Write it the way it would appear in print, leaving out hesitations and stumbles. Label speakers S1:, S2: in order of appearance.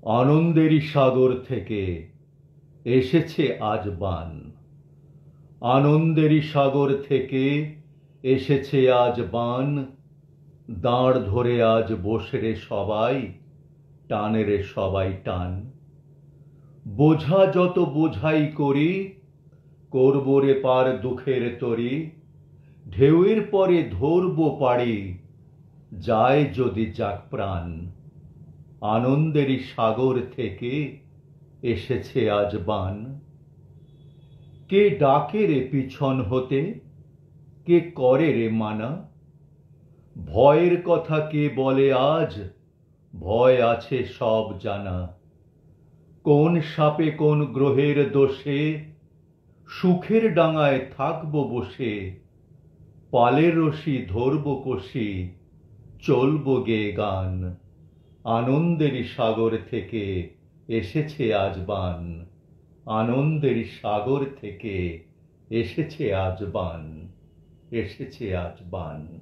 S1: আনন্দেরই সাগর থেকে এসেছে আজ বান। আনন্দেরই সাগর থেকে এসেছে আজ বান। দাঁড় ধরে আজ বসে রে সবাই, টানে রে সবাই টান। বোঝা যত বোঝাই করি, করব রে পার দুঃখের তরি। ঢেউয়ের পরে ধরবো পাড়ি, যায় যদি যাক প্রাণ। আনন্দেরই সাগর থেকে এসেছে আজ বান। কে ডাকে রে পিছন হতে, কে করে রে মানা? ভয়ের কথা কে বলে আজ, ভয় আছে সব জানা। কোন সাপে কোন গ্রহের দোষে, সুখের ডাঙায় থাকবো বসে। পালের রশি ধরবো কষি, চলবো গে গান। আনন্দেরই সাগর থেকে এসেছে আজ বান। আনন্দেরই সাগর থেকে এসেছে আজ বান। এসেছে আজ বান।